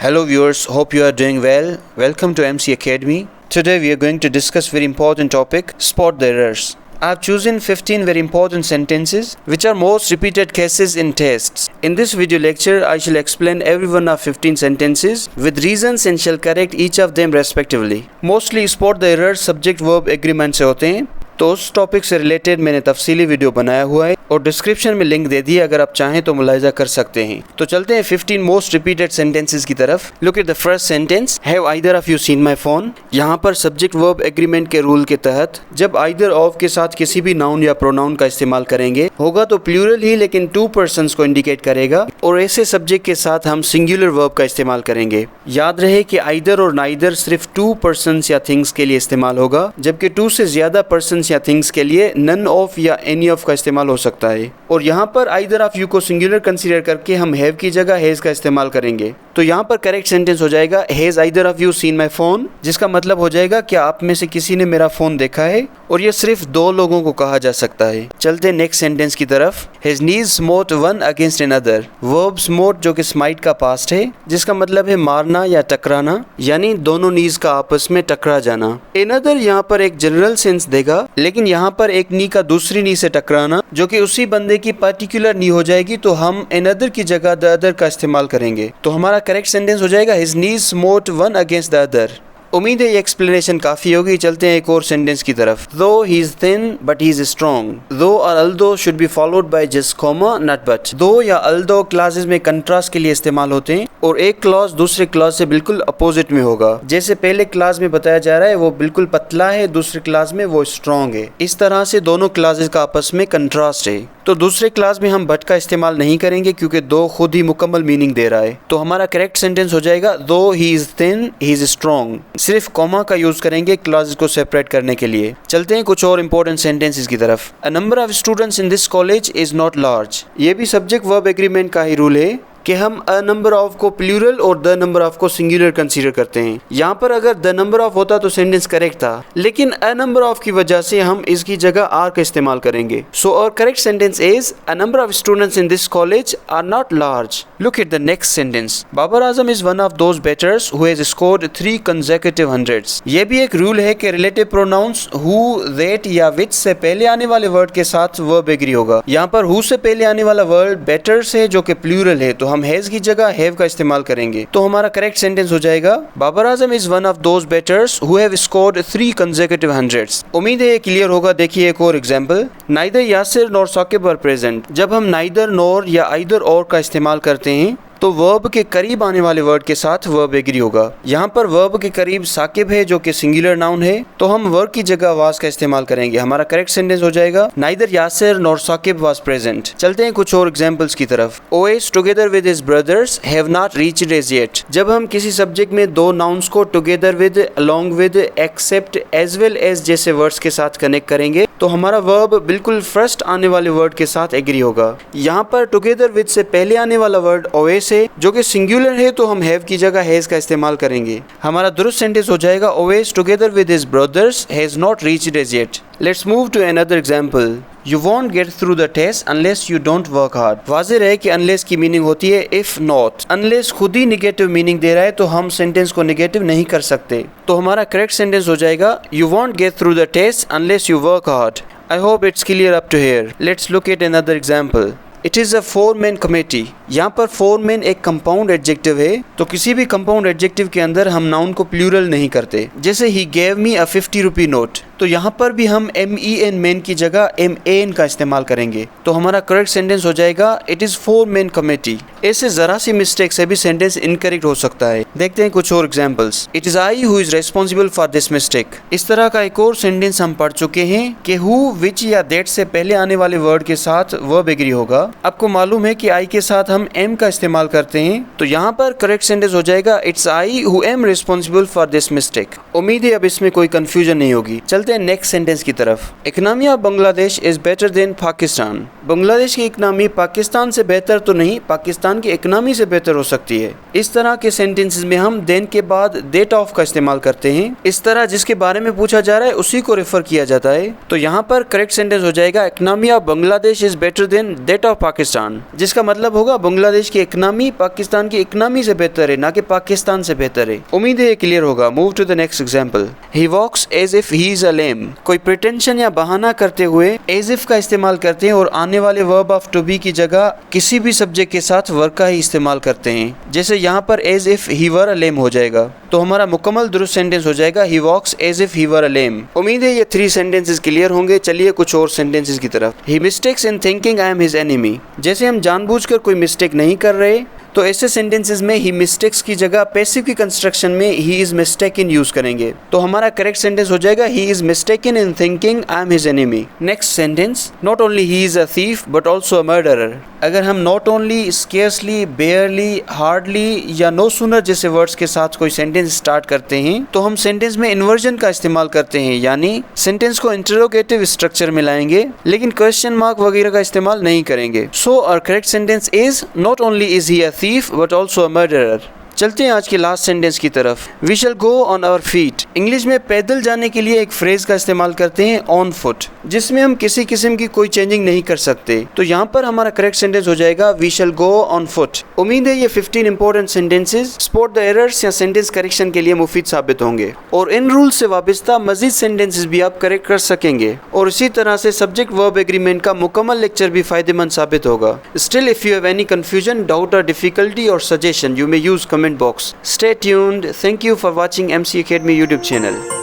Hello viewers, hope you are doing well. Welcome to MC Academy. Today we are going to discuss very important topic, spot the errors. I have chosen 15 very important sentences which are most repeated cases in tests. In this video lecture, I shall explain every one of 15 sentences with reasons and shall correct each of them respectively. Mostly spot the errors subject verb agreement से होते हैं, तो उस topic से related मैंने तफसीली video बनाया हुआ है और डिस्क्रिप्शन में लिंक दे दिया, अगर आप चाहें तो मुलाहिजा कर सकते हैं। तो चलते हैं 15 मोस्ट रिपीटेड सेंटेंसेस की तरफ। Look at the first sentence, have either of you seen my phone. यहाँ पर सब्जेक्ट वर्ब एग्रीमेंट के रूल के तहत जब आइदर ऑफ के साथ किसी भी नाउन या प्रोनाउन का इस्तेमाल करेंगे होगा तो प्लूरल ही, लेकिन 2 पर्सन्स को इंडिकेट करेगा और ऐसे सब्जेक्ट के साथ हम सिंगुलर वर्ब का इस्तेमाल करेंगे। याद रहे कि आइदर और नाइदर सिर्फ 2 पर्सन्स या थिंग्स के लिए इस्तेमाल होगा, जबकि 2 से ज्यादा पर्सन्स या थिंग्स के लिए नन ऑफ या एनी ऑफ का इस्तेमाल हो सकता है। और यहाँ पर आइदर ऑफ यू को सिंगुलर कंसीडर करके हम हैव की जगह हैज का इस्तेमाल करेंगे। तो यहाँ पर करेक्ट सेंटेंस हो जाएगा has either of you seen my phone, जिसका मतलब हो जाएगा क्या आप में से किसी ने मेरा फोन देखा है, और ये सिर्फ 2 लोगों को कहा जा सकता है। चलते नेक्स्ट सेंटेंस की तरफ। His knees smote one against another. Verb smote जो कि स्माइट का पास्ट है, जिसका मतलब है मारना या टकराना, यानी दोनों नीज का आपस में टकरा जाना। अनदर यहाँ पर एक जनरल सेंस देगा, लेकिन यहाँ पर एक नी का दूसरी नी से टकराना जो कि उसी बंदे की पर्टिकुलर नी हो जाएगी, तो हम अनदर की जगह द अदर का इस्तेमाल करेंगे। तो हमारा करेक्ट सेंटेंस हो जाएगा his knees smote one against the other. उम्मीद है ये एक्सप्लेनेशन काफी होगी। चलते हैं एक और सेंटेंस की तरफ। दो he is thin but he is strong. दो और although should be followed by just comma not but. दो या अल्दो क्लॉजेज में कंट्रास्ट के लिए इस्तेमाल होते हैं और एक क्लॉज दूसरे क्लॉज से बिल्कुल अपोजिट में होगा। जैसे पहले क्लॉज में बताया जा रहा है वो बिल्कुल पतला है, दूसरे क्लॉज में वो स्ट्रॉन्ग है। इस तरह से दोनों क्लॉजेज का आपस में कंट्रास्ट है। तो दूसरे क्लास में हम बट का इस्तेमाल नहीं करेंगे क्योंकि दो खुद ही मुकम्मल मीनिंग दे रहा है। तो हमारा करेक्ट सेंटेंस हो जाएगा दो he is thin he is strong. सिर्फ कॉमा का यूज करेंगे क्लॉजेस को सेपरेट करने के लिए। चलते हैं कुछ और इंपॉर्टेंट सेंटेंसेस की तरफ। अ number of students in this college is not large. ये भी सब्जेक्ट वर्ब एग्रीमेंट का ही रूल है कि हम अ नंबर ऑफ को प्लूरल और द नंबर ऑफ को सिंगुलर कंसीडर करते हैं। यहाँ पर अगर द नंबर ऑफ होता तो सेंटेंस करेक्ट था, लेकिन अ नंबर ऑफ की वजह से हम इसकी जगह आर का इस्तेमाल करेंगे। So our correct sentence is a number of students in this college are not large. Look at the next sentence. Babar Azam is one of those batters who has scored 3 consecutive hundreds. ये भी एक rule है कि relative pronouns who, that या विच से पहले आने वाले वर्ड के साथ वर्ब एग्री होगा। यहाँ पर हु से पहले आने वाला वर्ड बैटर्स है जो कि प्लूरल है, तो हम हैज की जगह हैव का इस्तेमाल करेंगे। तो हमारा करेक्ट सेंटेंस हो जाएगा Babar Azam is one of those batters who have scored 3 consecutive hundreds. उम्मीद है ये क्लियर होगा। देखिए एक और example. Neither Yasir nor Saqib are present. जब हम नाइदर नॉर या आइदर और का इस्तेमाल करते हैं तो वर्ब के करीब आने वाले वर्ड के साथ वर्ब एग्री होगा। यहाँ पर वर्ब के करीब साकिब है जो कि सिंगुलर नाउन है, तो हम वर्ब की जगह वाज का इस्तेमाल करेंगे। हमारा करेक्ट सेंटेंस हो जाएगा neither Yasir nor Saqib was present. चलते हैं कुछ और एग्जांपल्स की तरफ। Owais together with his brothers have not reached as yet. जब हम किसी सब्जेक्ट में 2 नाउन्स को together with, along with, except, as well as जैसे वर्ड्स के साथ कनेक्ट करेंगे तो हमारा वर्ब बिल्कुल फर्स्ट आने वाले वर्ड के साथ एग्री होगा। यहाँ पर टुगेदर विद से पहले आने वाला वर्ड ओएस है जो कि सिंगुलर है, तो हम हैव की जगह हैज का इस्तेमाल करेंगे। हमारा दुरुस्त सेंटेंस हो जाएगा Owais together with his brothers has not reached as yet. Let's move to another example. You won't get through the test unless you don't work hard। वाज़ेह है कि unless की मीनिंग होती है if not। unless खुद ही negative meaning दे रहा है तो हम सेंटेंस को निगेटिव नहीं कर सकते। तो हमारा करेक्ट सेंटेंस हो जाएगा You won't get through the test unless you work hard। I hope it's clear up to here। Let's look at another example। It is a 4-man committee। यहाँ पर 4-man एक कंपाउंड एडजेक्टिव है, तो किसी भी compound adjective के अंदर हम नाउन को प्लूरल नहीं करते। जैसे he gave me a 50 rupee note, तो यहाँ पर भी हम MEN मैन की जगह MAN का इस्तेमाल करेंगे। तो हमारा करेक्ट सेंटेंस हो जाएगा It is 4-man committee। ऐसे जरा सी मिस्टेक से भी सेंटेंस इनकरेक्ट हो सकता है। देखते हैं कुछ और examples. It is I who is responsible for this mistake। इस तरह का एक और सेंटेंस हम पढ़ चुके हैं कि who, which या that से पहले आने वाले वर्ड के साथ वर्ब एग्री होगा। आपको मालूम है कि I के साथ हम am का इस्तेमाल करते हैं, तो यहाँ पर करेक्ट सेंटेंस हो जाएगा It's I who am responsible for this mistake। उम्मीद है अब इसमें कोई कंफ्यूजन नहीं होगी। चलते हैं नेक्स्ट सेंटेंस की तरफ। Economy of Bangladesh is better then Pakistan. Bangladesh की इकनॉमी पाकिस्तान से बेहतर तो नहीं, पाकिस्तान की इकनॉमी से बेहतर हो सकती है। इस तरह के सेंटेंसेस में हम देन के बाद देट ऑफ का इस्तेमाल करते हैं। इस तरह जिसके बारे में पूछा जा रहा है उसी को रेफर किया जाता है। तो यहाँ पर करेक्ट सेंटेंस हो जाएगा economy of Bangladesh is better than that of Pakistan, जिसका मतलब होगा बांग्लादेश की इकनॉमी पाकिस्तान की इकनॉमी से बेहतर है, ना कि पाकिस्तान से बेहतर है। उम्मीद है ये क्लियर होगा। Move to the next example. He walks as if he is a lame. कोई प्रिटेंशन या बहाना करते हुए एज इफ का इस्तेमाल करते हैं और आने वाले वर्ब ऑफ टू बी की जगह किसी भी सब्जेक्ट के साथ वर्क का ही इस्तेमाल करते हैं। जैसे यहाँ पर एज इफ ही वर अ लेम हो जाएगा, तो हमारा मुकम्मल दुरुस्त सेंटेंस हो जाएगा ही वॉक्स एज इफ ही वर अ लेम। उम्मीद है ये 3 सेंटेंसेस क्लियर होंगे। चलिए कुछ और सेंटेंसेस की तरफ। He mistakes in thinking I am his enemy. जैसे हम जानबूझकर कोई मिस्टेक नहीं कर रहे, तो ऐसे सेंटेंसेस में ही मिस्टेक्स की जगह पैसिव की कंस्ट्रक्शन में ही इज मिस्टेकन यूज करेंगे, तो हमारा करेक्ट सेंटेंस हो जाएगा he is mistaken in thinking I am his enemy. Next sentence, not only he is a thief but also a murderer. अगर हम नॉट ओनली, स्केर्सली, बेयरली, हार्डली या no sooner जैसे words के साथ कोई सेंटेंस स्टार्ट करते हैं, तो हम सेंटेंस में इन्वर्जन का इस्तेमाल करते हैं, यानी सेंटेंस को इंटरोगेटिव स्ट्रक्चर में लाएंगे लेकिन क्वेश्चन मार्क वगैरह का इस्तेमाल नहीं करेंगे। So our correct sentence is not only is he a thief but also a murderer। चलते हैं आज के लास्ट सेंटेंस की तरफ। We shall go on our feet. English में पैदल जाने के लिए एक फ्रेज का इस्तेमाल करते हैं ऑन फुट, जिसमें हम किसी किस्म की कोई चेंजिंग नहीं कर सकते, तो यहाँ पर हमारा करेक्ट सेंटेंस हो जाएगा we shall go on foot. उम्मीद है ये 15 important sentences spot the errors या सेंटेंस करेक्शन के लिए मुफीद साबित होंगे, और इन रूल्स से वाबस्ता मजीद सेंटेंसेस भी आप करेक्ट कर सकेंगे, और इसी तरह से सब्जेक्ट वर्ब एग्रीमेंट का मुकम्मल लेक्चर भी फायदेमंद साबित होगा। Still if you have any confusion, doubt और डिफिकल्टी और suggestion, you may use comment box. Stay tuned. Thank you for watching MC Academy YouTube channel.